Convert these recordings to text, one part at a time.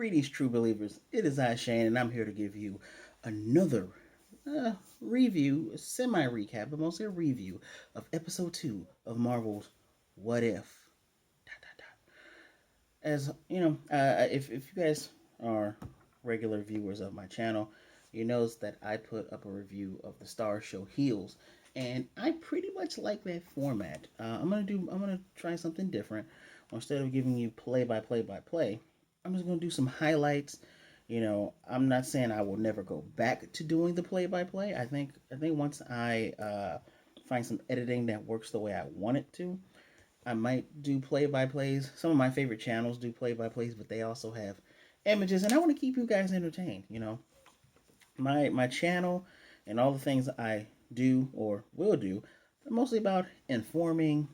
Greetings, true believers. It is I, Shane, and I'm here to give you another review, semi recap, but mostly a review of episode 2 of Marvel's What If. As you know, if you guys are regular viewers of my channel, you notice that I put up a review of the Star Show Heels, and I pretty much like that format. I'm gonna try something different. Instead of giving you play, I'm just gonna do some highlights. I'm not saying I will never go back to doing the play. I think once I find some editing that works the way I want it to, I might do play by plays. Some of my favorite channels do play by plays, but they also have images, and I want to keep you guys entertained. My channel and all the things I do or will do are mostly about informing,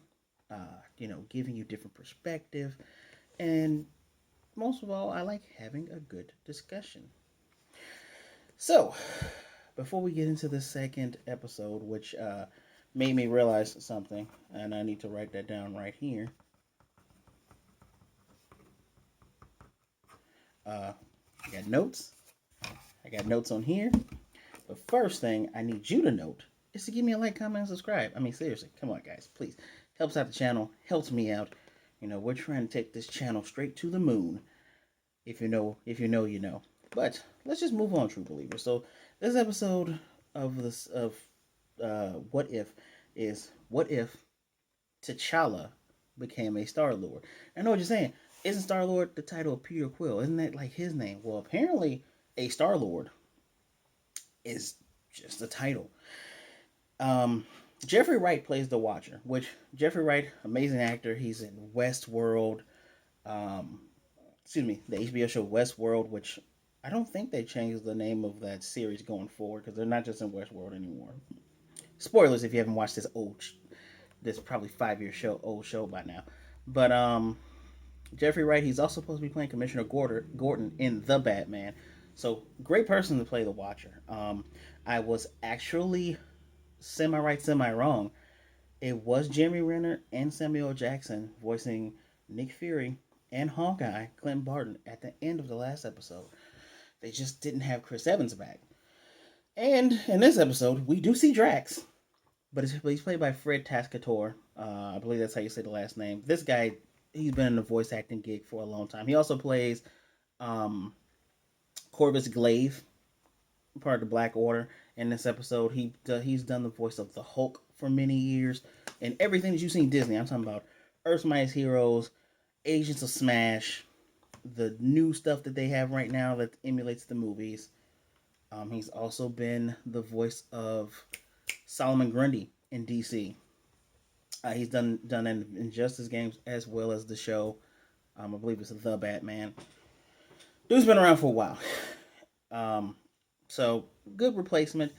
giving you different perspective, and most of all, I like having a good discussion. So, before we get into the second episode, which made me realize something, and I need to write that down right here. I got notes. I got notes on here. The first thing I need you to note is to give me a like, comment, and subscribe. I mean, seriously, come on, guys, please. Helps out the channel, helps me out. We're trying to take this channel straight to the moon. If you know. But let's just move on, true believers. So this episode of What If is what if T'Challa became a Star Lord. I know what you're saying. Isn't Star Lord the title of Peter Quill? Isn't that like his name? Well, apparently, a Star Lord is just a title. Um, Jeffrey Wright plays the Watcher, which Jeffrey Wright, amazing actor. He's in Westworld. Um, the HBO show Westworld, which I don't think they changed the name of that series going forward because they're not just in Westworld anymore. Spoilers if you haven't watched this probably 5 year old show by now. But Jeffrey Wright, he's also supposed to be playing Commissioner Gordon in The Batman. So great person to play the Watcher. I was actually semi right, semi wrong. It was Jeremy Renner and Samuel Jackson voicing Nick Fury and Hawkeye, Clint Barton, at the end of the last episode. They just didn't have Chris Evans back. And in this episode, we do see Drax, but he's played by Fred Tascator. I believe that's how you say the last name. This guy, he's been in the voice acting gig for a long time. He also plays um, Corvus Glaive, part of the Black Order. In this episode, he's done the voice of the Hulk for many years, and everything that you've seen Disney. I'm talking about Earth's Mightiest Heroes, Agents of Smash, the new stuff that they have right now that emulates the movies. He's also been the voice of Solomon Grundy in DC. He's done in Injustice games as well as the show. I believe it's The Batman. Dude's been around for a while. Um, so good replacement.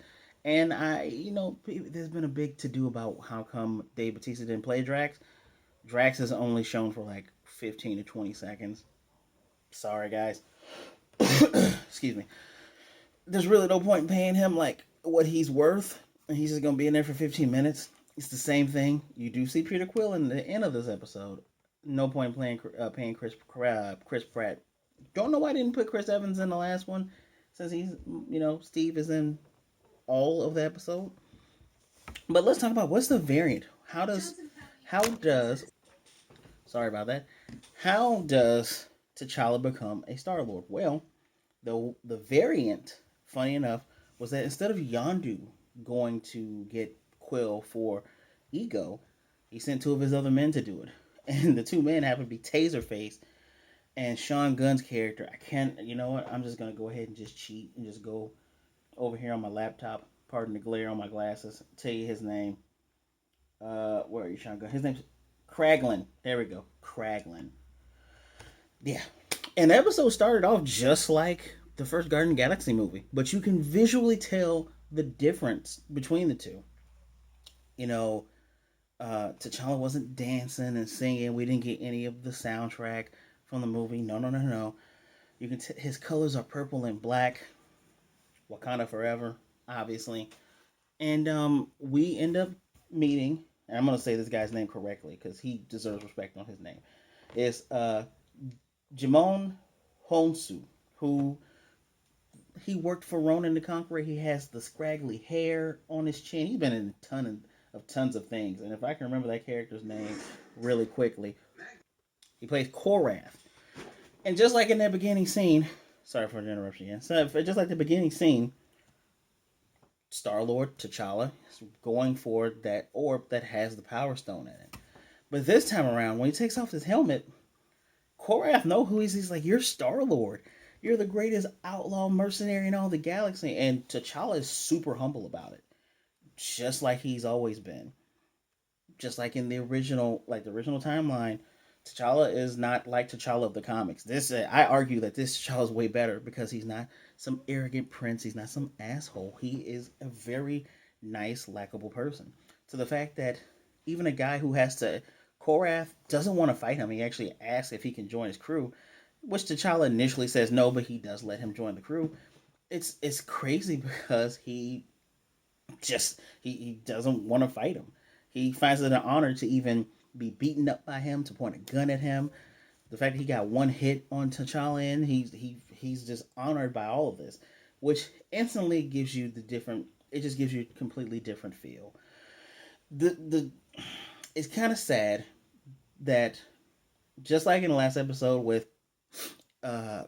And there's been a big to do about how come Dave Bautista didn't play Drax. Drax is only shown for like 15 to 20 seconds. Sorry, guys. Excuse me. There's really no point in paying him like what he's worth. He's just gonna be in there for 15 minutes. It's the same thing. You do see Peter Quill in the end of this episode. No point in paying Chris Pratt. Don't know why I didn't put Chris Evans in the last one, since Steve is in all of the episode. But let's talk about what's the variant. How does sorry about that. How does T'Challa become a Star Lord? Well, the variant, funny enough, was that instead of Yondu going to get Quill for Ego, he sent two of his other men to do it. And the two men happen to be Taserface and Sean Gunn's character. I can't, you know what? I'm just going to go ahead and just cheat and just go over here on my laptop. Pardon the glare on my glasses. Tell you his name. Where are you, Sean Gunn? His name's Kraglin. There we go. Kraglin. Yeah. And the episode started off just like the first Guardian Galaxy movie, but you can visually tell the difference between the two. T'Challa wasn't dancing and singing. We didn't get any of the soundtrack from the movie. No. You can his colors are purple and black. Wakanda forever, obviously. And we end up meeting. And I'm gonna say this guy's name correctly because he deserves respect on his name. It's Jimon Honsu, who he worked for Ronan the Conqueror. He has the scraggly hair on his chin. He's been in a tons of things. And if I can remember that character's name really quickly, he plays Korath. And just like in that beginning scene, sorry for the interruption again. So just like the beginning scene, Star Lord T'Challa is going for that orb that has the Power Stone in it. But this time around, when he takes off his helmet, Korath knows who he is. He's like, "You're Star Lord. You're the greatest outlaw mercenary in all the galaxy." And T'Challa is super humble about it, just like he's always been. Just like in the original timeline, T'Challa is not like T'Challa of the comics. This I argue that this T'Challa is way better because he's not some arrogant prince. He's not some asshole. He is a very nice, likable person. To the fact that even a guy who has to Korath doesn't want to fight him. He actually asks if he can join his crew, which T'Challa initially says no, but he does let him join the crew. It's crazy because he doesn't want to fight him. He finds it an honor to even be beaten up by him, to point a gun at him. The fact that he got one hit on T'Challa, and he's just honored by all of this, which instantly gives you the different. It just gives you a completely different feel. The It's kind of sad that just like in the last episode with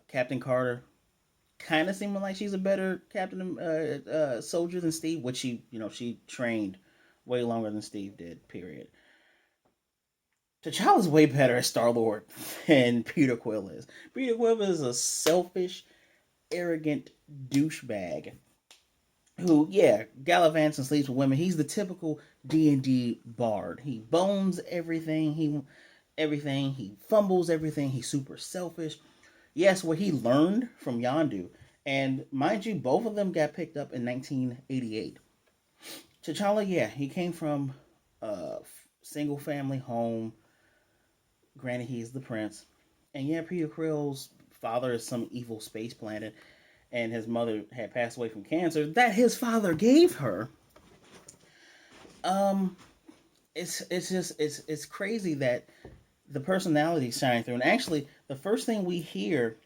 Captain Carter, kind of seeming like she's a better Captain soldier than Steve, which she trained way longer than Steve did. Period. T'Challa's way better as Star Lord than Peter Quill is. Peter Quill is a selfish, arrogant douchebag who, yeah, gallivants and sleeps with women. He's the typical D&D bard. He bones everything. He fumbles everything. He's super selfish. Yes, what he learned from Yondu, and mind you, both of them got picked up in 1988. T'Challa, yeah, he came from a single family home. Granted, he's the prince, and yeah, Peter Quill's father is some evil space planet, and his mother had passed away from cancer that his father gave her. Um, it's crazy that the personality shine through. And actually, the first thing we hear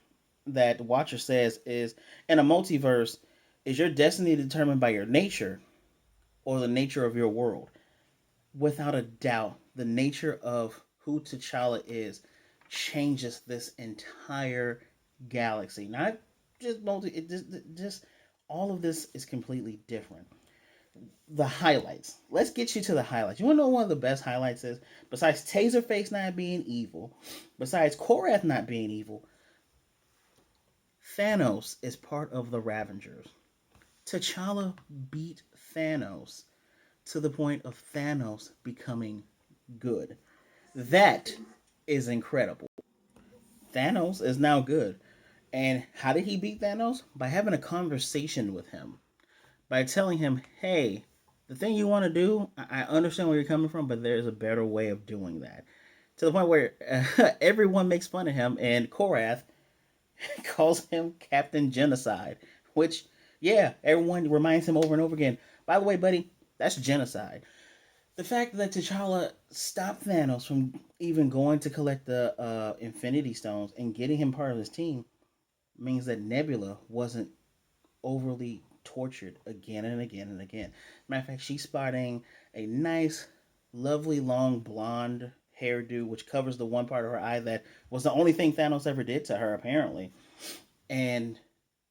that Watcher says is, in a multiverse, is your destiny determined by your nature or the nature of your world? Without a doubt, the nature of who T'Challa is changes this entire galaxy. Not just just all of this is completely different. The highlights. Let's get you to the highlights. You want to know one of the best highlights is, besides Taserface not being evil, besides Korath not being evil, Thanos is part of the Ravengers. T'Challa beat Thanos to the point of Thanos becoming good. That is incredible. Thanos is now good. And how did he beat Thanos? By having a conversation with him. By telling him, hey, the thing you want to do, I understand where you're coming from, but there's a better way of doing that. To the point where everyone makes fun of him, and Korath calls him Captain Genocide, which, yeah, everyone reminds him over and over again. By the way, buddy, that's genocide. The fact that T'Challa stopped Thanos from even going to collect the Infinity Stones and getting him part of his team means that Nebula wasn't overly tortured again and again and again. Matter of fact, she's spotting a nice, lovely, long blonde hairdo, which covers the one part of her eye that was the only thing Thanos ever did to her, apparently. And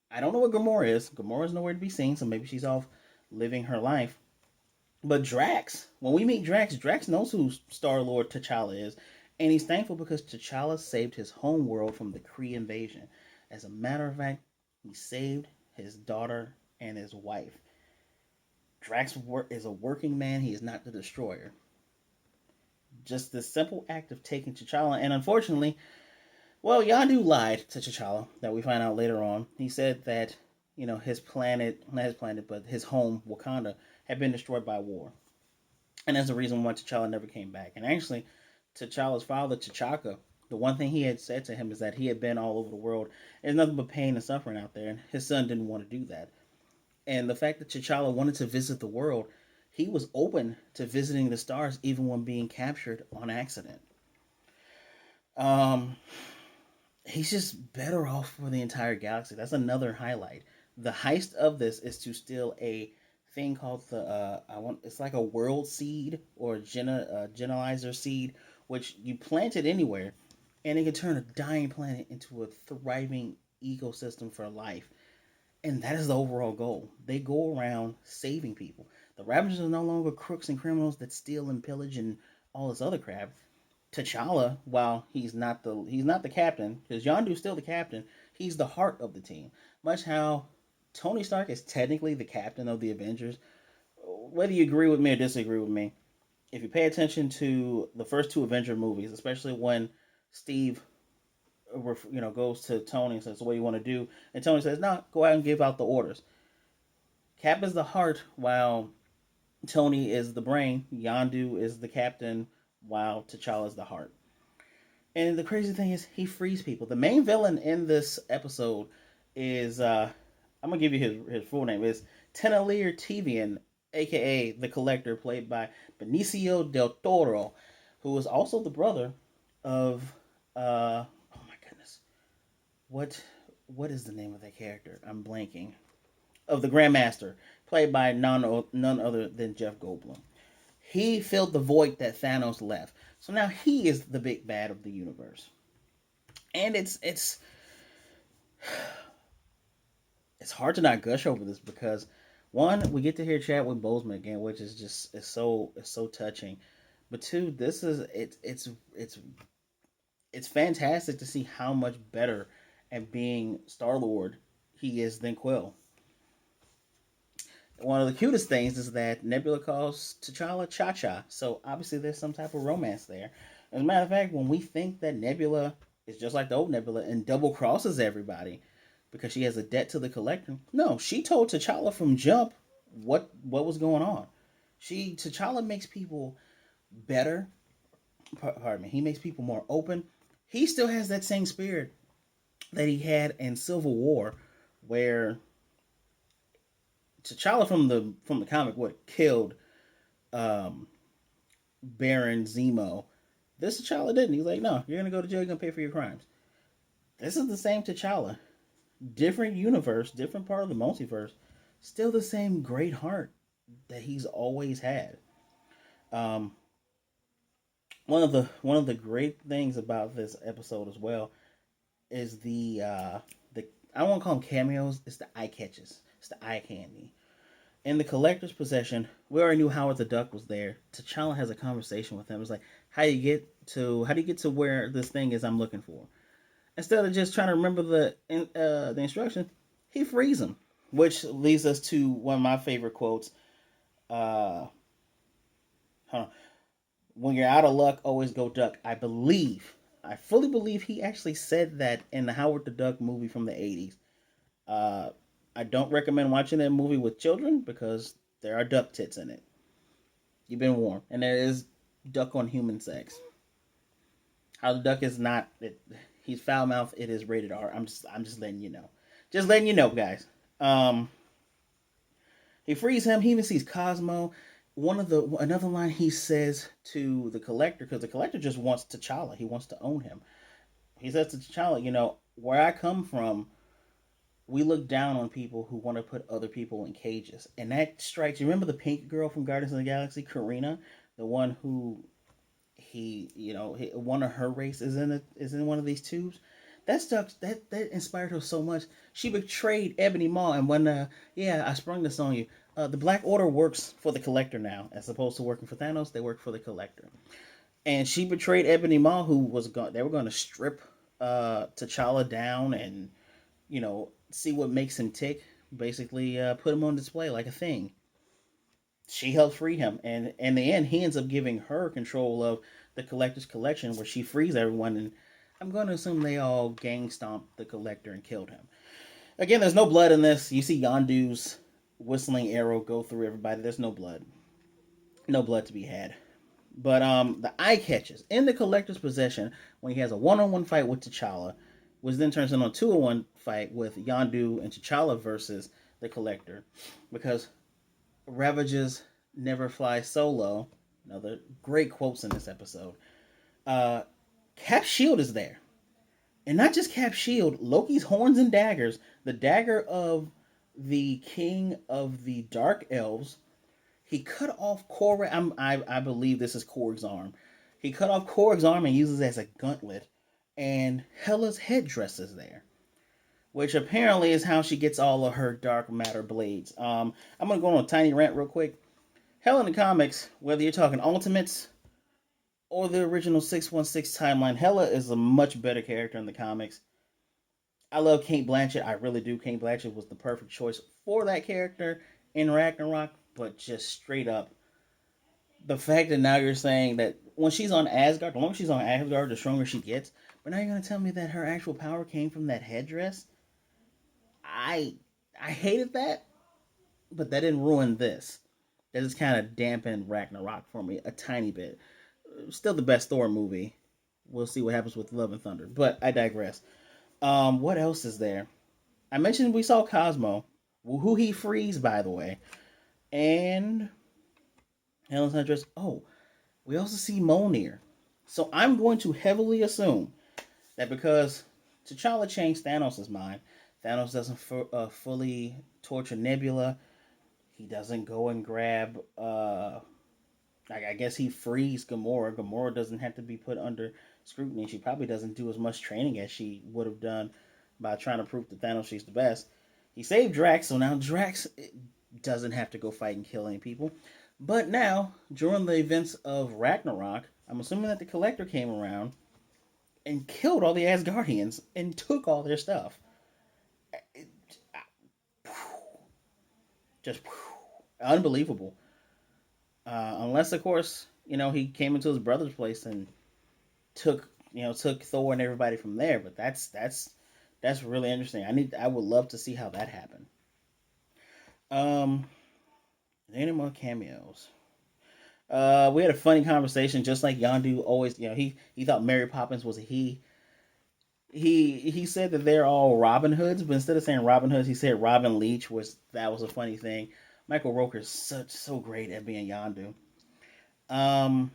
I don't know what Gamora is. Gamora's nowhere to be seen, so maybe she's off living her life. But Drax, when we meet Drax, Drax knows who Star-Lord T'Challa is, and he's thankful because T'Challa saved his home world from the Kree invasion. As a matter of fact, he saved his daughter and his wife. Drax is a working man. He is not the destroyer. Just the simple act of taking T'Challa, and unfortunately, well, Yondu lied to T'Challa, that we find out later on. He said that, his planet, not his planet, but his home, Wakanda, had been destroyed by war. And that's the reason why T'Challa never came back. And actually, T'Challa's father, T'Chaka, the one thing he had said to him is that he had been all over the world. There's nothing but pain and suffering out there, and his son didn't want to do that. And the fact that T'Challa wanted to visit the world, he was open to visiting the stars even when being captured on accident. Um, he's just better off for the entire galaxy. That's another highlight. The heist of this is to steal a thing called the it's like a world seed or generalizer seed, which you plant it anywhere, and it can turn a dying planet into a thriving ecosystem for life. And that is the overall goal. They go around saving people. The Ravagers are no longer crooks and criminals that steal and pillage and all this other crap. T'Challa, while he's not the captain, because Yondu's still the captain, he's the heart of the team. Much how Tony Stark is technically the captain of the Avengers. Whether you agree with me or disagree with me, if you pay attention to the first two Avenger movies, especially when Steve, goes to Tony and says, "What do you want to do?" and Tony says, "No, go out and give out the orders." Cap is the heart, while Tony is the brain. Yondu is the captain, while T'Challa is the heart. And the crazy thing is, he frees people. The main villain in this episode is I'm gonna give you his full name is Tenalier Tivian, aka the Collector, played by Benicio del Toro, who is also the brother of oh my goodness, what what is the name of that character? I'm blanking. Of the Grandmaster, played by none other than Jeff Goldblum. He filled the void that Thanos left. So now he is the big bad of the universe. And it's hard to not gush over this because one, we get to hear Chadwick Boseman again, which is just it's so touching. But two, this is it's fantastic to see how much better at being Star Lord he is than Quill. One of the cutest things is that Nebula calls T'Challa Cha Cha, so obviously there's some type of romance there. As a matter of fact, when we think that Nebula is just like the old Nebula and double crosses everybody because she has a debt to the Collector, no, she told T'Challa from jump what was going on. T'Challa makes people better. Pardon me. He makes people more open. He still has that same spirit that he had in Civil War, where T'Challa from the comic what killed um, Baron Zemo. This T'Challa didn't. He's like, no, you're gonna go to jail. You're gonna pay for your crimes. This is the same T'Challa, different universe, different part of the multiverse, still the same great heart that he's always had. Um, one of the great things about this episode as well is the I don't want to call them cameos. It's the eye catches. It's the eye candy. In the Collector's possession, we already knew Howard the Duck was there. T'Challa has a conversation with him. It's like, how do you get to where this thing is I'm looking for? Instead of just trying to remember the instruction, he frees him, which leads us to one of my favorite quotes. Uh, huh. When you're out of luck, always go duck. I fully believe he actually said that in the Howard the Duck movie from the 80s. Uh, I don't recommend watching that movie with children because there are duck tits in it. You've been warned, and there is duck on human sex. How the duck is not. He's foul mouth. It is rated R. I'm just letting you know. Just letting you know, guys. Um, he frees him. He even sees Cosmo. Another line he says to the Collector, because the Collector just wants T'Challa. He wants to own him. He says to T'Challa, where I come from, we look down on people who want to put other people in cages, and that strikes. You remember the pink girl from Guardians of the Galaxy, Karina, the one who one of her race is in one of these tubes. That stuff that inspired her so much. She betrayed Ebony Maw, and when yeah, I sprung this on you. The Black Order works for the Collector now, as opposed to working for Thanos. They work for the Collector, and she betrayed Ebony Maw, who was going. They were going to strip T'Challa down and see what makes him tick. Basically, put him on display like a thing. She helped free him, and in the end, he ends up giving her control of the Collector's collection, where she frees everyone. And I'm going to assume they all gang stomped the Collector and killed him. Again, there's no blood in this. You see Yondu's whistling arrow go through everybody. There's no blood to be had. But the eye catches in the Collector's possession when he has a one-on-one fight with T'Challa, which then turns into a two-on-one fight with Yondu and T'Challa versus the Collector, because Ravages never fly solo. Another great quotes in this episode. Uh, Cap's shield is there. And not just Cap's shield, Loki's horns and daggers, the dagger of the king of the dark elves. He cut off I believe this is Korg's arm. He cut off Korg's arm and uses it as a gauntlet. And Hela's headdress is there, which apparently is how she gets all of her dark matter blades. I'm gonna go on a tiny rant real quick. Hell in the comics, whether you're talking Ultimates or the original 616 timeline, Hela is a much better character in the comics. I love Kate Blanchett. I really do. Kate Blanchett was the perfect choice for that character in Ragnarok, but just straight up, the fact that now you're saying that when she's on Asgard, the longer she's on Asgard, the stronger she gets. But now you're gonna tell me that her actual power came from that headdress? I I hated that, but that didn't ruin this. That just kind of dampened Ragnarok for me a tiny bit. Still the best Thor movie. We'll see what happens with Love and Thunder, but I digress. What else is there? I mentioned we saw Cosmo, who he frees, by the way, and Helen's Huntress. Oh, we also see Mjolnir. So I'm going to heavily assume that because T'Challa changed Thanos' mind, Thanos doesn't fully torture Nebula. He doesn't go and grab. I guess he frees Gamora. Gamora doesn't have to be put under scrutiny. She probably doesn't do as much training as she would have done by trying to prove to Thanos she's the best. He saved Drax, so now Drax doesn't have to go fight and kill any people. But now, during the events of Ragnarok, I'm assuming that the Collector came around and killed all the Asgardians and took all their stuff. It, just unbelievable. Unless, of course, he came into his brother's place and took Thor and everybody from there. But that's really interesting. I would love to see how that happened. Um, any more cameos? We had a funny conversation, just like Yondu always. He thought Mary Poppins was a he. He said that they're all Robin Hoods, but instead of saying Robin Hoods, he said Robin Leach. That was a funny thing. Michael Rooker is so great at being Yondu. Um,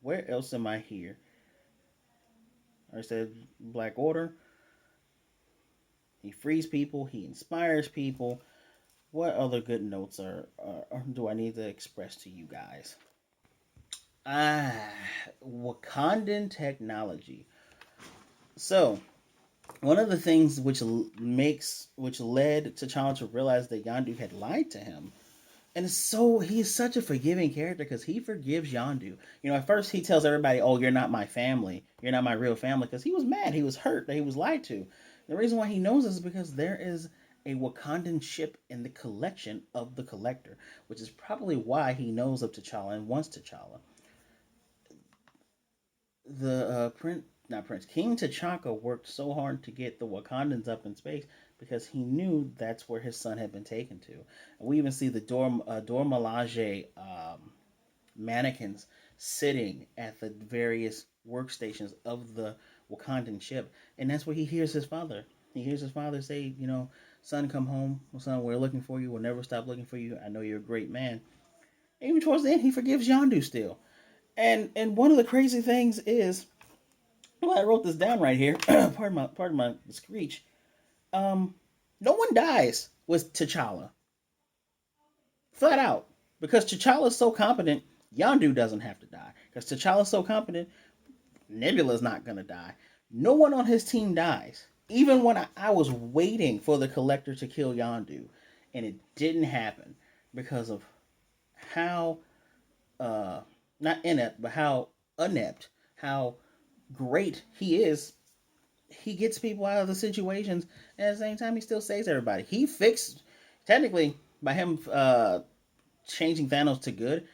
where else am I here? I said Black Order. He frees people. He inspires people. What other good notes do I need to express to you guys? Ah, Wakandan technology. So one of the things which led T'Challa to realize that Yondu had lied to him, and so he's such a forgiving character because he forgives Yondu. At first he tells everybody, "Oh, you're not my family. You're not my real family," because he was mad. He was hurt that he was lied to. The reason why he knows this is because there is a Wakandan ship in the collection of the Collector, which is probably why he knows of T'Challa and wants T'Challa. The Prince, not Prince, King T'Chaka worked so hard to get the Wakandans up in space because he knew that's where his son had been taken to. And we even see the Dor Milaje mannequins sitting at the various workstations of the Wakandan ship, and that's where he hears his father. He hears his father say, "Son, come home. Son, we're looking for you. We'll never stop looking for you. I know you're a great man." And even towards the end, he forgives Yondu still. And one of the crazy things is, well, I wrote this down right here. pardon my screech. Um, no one dies with T'Challa. Flat out. Because T'Challa's so competent, Yondu doesn't have to die. Because T'Challa's so competent, Nebula's not gonna die. No one on his team dies. Even when I was waiting for the Collector to kill Yondu, and it didn't happen because of how not inept, but how inept, how great he is. He gets people out of the situations, and at the same time, he still saves everybody. He fixed, technically, by him changing Thanos to good,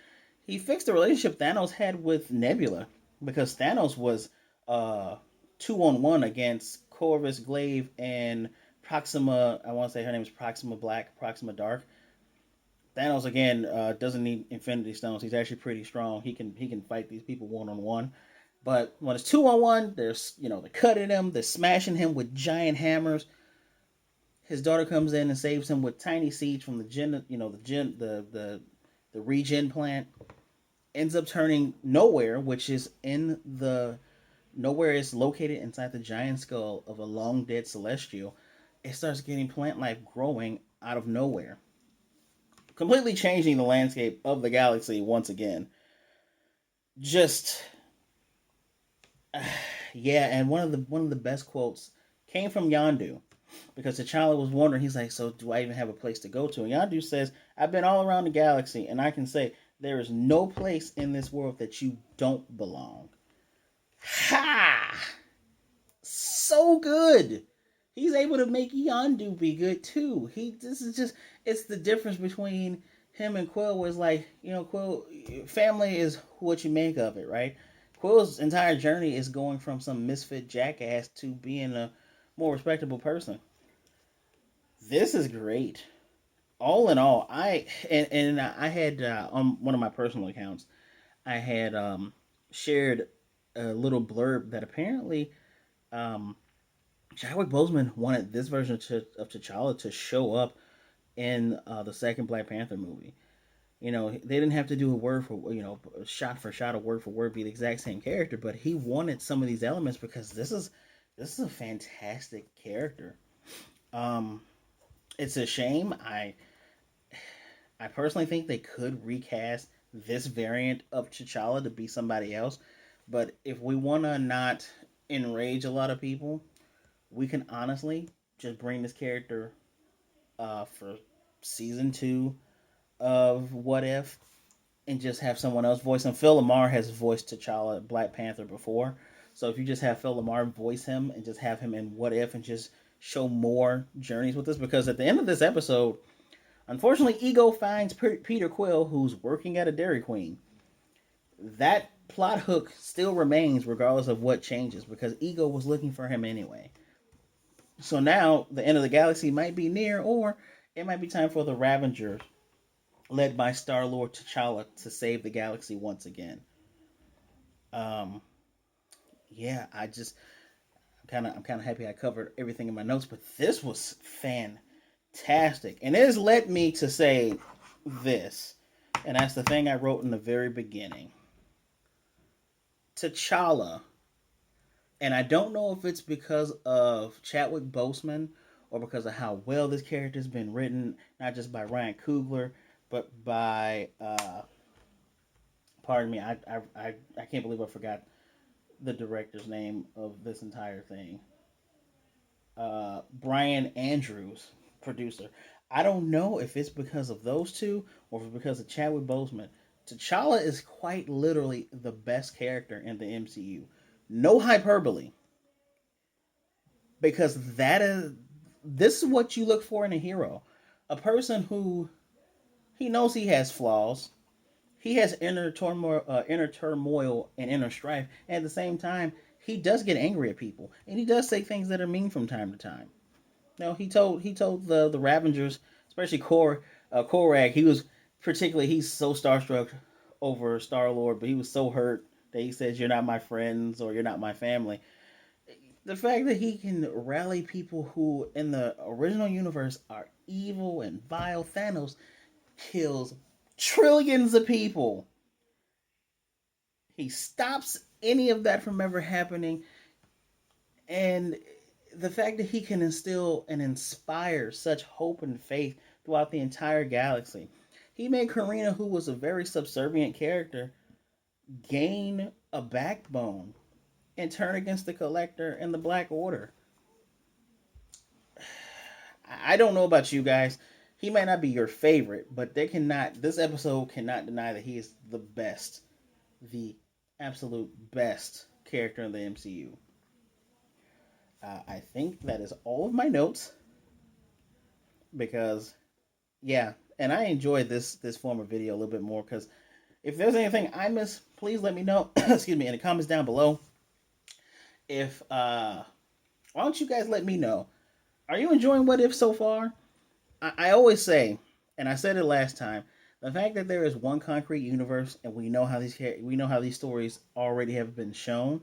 he fixed the relationship Thanos had with Nebula because Thanos was 2-on-1 against Corvus Glaive and Proxima. I want to say her name is Proxima Black, Proxima Dark. Thanos again doesn't need Infinity Stones. He's actually pretty strong. He can fight these people 1-on-1. But when it's 2-on-1, they're cutting him, they're smashing him with giant hammers. His daughter comes in and saves him with tiny seeds from the the regen plant. Ends up turning nowhere, which is in the nowhere is located inside the giant skull of a long dead celestial, it starts getting plant life growing out of nowhere, completely changing the landscape of the galaxy once again. Just yeah, and one of the best quotes came from Yandu, because T'Challa was wondering. He's like, "So do I even have a place to go to?" And Yandu says, "I've been all around the galaxy, and I can say there is no place in this world that you don't belong." Ha! So good. He's able to make Yandu be good too. This is just, it's the difference between him and Quill was like, Quill, family is what you make of it, right? Quill's entire journey is going from some misfit jackass to being a more respectable person. This is great. All in all, I had on one of my personal accounts, I had shared a little blurb that apparently um, Chadwick Boseman wanted this version of T'Challa to show up in the second Black Panther movie. They didn't have to do a word for shot for shot, a word for word, be the exact same character, but he wanted some of these elements because this is a fantastic character. Um, it's a shame. I personally think they could recast this variant of T'Challa to be somebody else, but if we want to not enrage a lot of people, we can honestly just bring this character for season 2 of What If, and just have someone else voice him. Phil Lamar has voiced T'Challa Black Panther before, so if you just have Phil Lamar voice him and just have him in What If and just show more journeys with this, because at the end of this episode, unfortunately, Ego finds Peter Quill, who's working at a Dairy Queen. That plot hook still remains regardless of what changes, because Ego was looking for him anyway. So now the end of the galaxy might be near, or it might be time for the Ravengers, led by Star Lord T'Challa, to save the galaxy once again. Um, yeah, I'm kind of happy I covered everything in my notes, but this was fantastic, and it has led me to say this, and that's the thing I wrote in the very beginning. T'Challa, and I don't know if it's because of Chadwick Boseman or because of how well this character's been written, not just by Ryan Coogler, but by pardon me, I can't believe I forgot the director's name of this entire thing. Brian Andrews, producer. I don't know if it's because of those two or if it's because of Chadwick Boseman. T'Challa is quite literally the best character in the MCU. No hyperbole, because this is what you look for in a hero. A person who, he knows he has flaws. He has inner turmoil and inner strife. And at the same time, he does get angry at people, and he does say things that are mean from time to time. He told the Ravengers, especially Korag. He's so starstruck over Star Lord, but he was so hurt that he says, "You're not my friends, or you're not my family." The fact that he can rally people who in the original universe are evil and vile. Thanos kills trillions of people. He stops any of that from ever happening. And the fact that he can instill and inspire such hope and faith throughout the entire galaxy. He made Karina, who was a very subservient character, gain a backbone and turn against the Collector and the Black Order. I don't know about you guys. He might not be your favorite, but this episode cannot deny that he is the best, the absolute best character in the MCU. I think that is all of my notes, because yeah, and I enjoy this form of video a little bit more, because if there's anything I miss, please let me know. Excuse me, in the comments down below. If Why don't you guys let me know? Are you enjoying What If so far? I always say, and I said it last time, the fact that there is one concrete universe and we know how these stories already have been shown.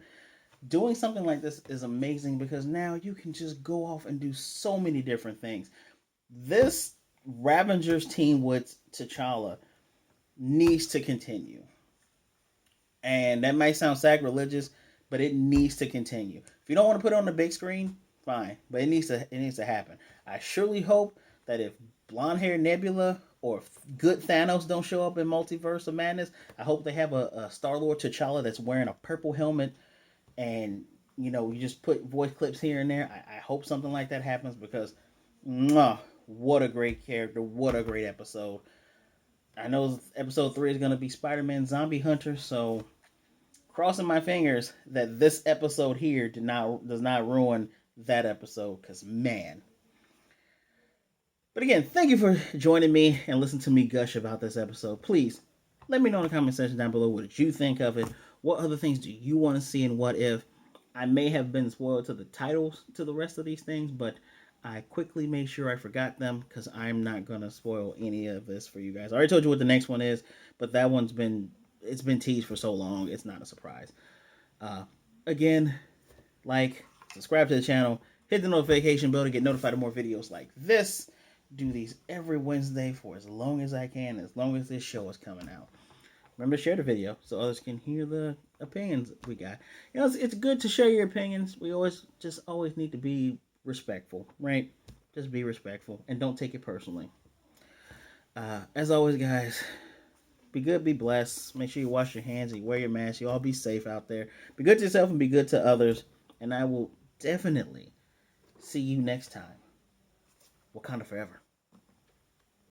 Doing something like this is amazing, because now you can just go off and do so many different things. This Ravengers team with T'Challa needs to continue. And that might sound sacrilegious, but it needs to continue. If you don't want to put it on the big screen, fine, but it needs to happen. I surely hope that if blonde hair Nebula or if good Thanos don't show up in Multiverse of Madness, I hope they have a Star Lord T'Challa that's wearing a purple helmet, and you just put voice clips here and there. I hope something like that happens because, mwah, what a great character, what a great episode. I know episode 3 is going to be Spider-Man Zombie Hunter, so crossing my fingers that this episode here does not ruin that episode, because man. But again, thank you for joining me and listening to me gush about this episode. Please let me know in the comment section down below what did you think of it. What other things do you want to see in What If? I may have been spoiled to the titles to the rest of these things, but I quickly made sure I forgot them because I'm not gonna spoil any of this for you guys. I already told you what the next one is, but that one's been teased for so long, it's not a surprise. Again, like, subscribe to the channel, hit the notification bell to get notified of more videos like this. Do these every Wednesday for as long as I can, as long as this show is coming out. Remember to share the video so others can hear the opinions we got. It's good to share your opinions. We always need to be respectful, right? Just be respectful and don't take it personally. As always, guys, be good, be blessed. Make sure you wash your hands and you wear your mask. You all be safe out there. Be good to yourself and be good to others. And I will definitely see you next time. Wakanda forever.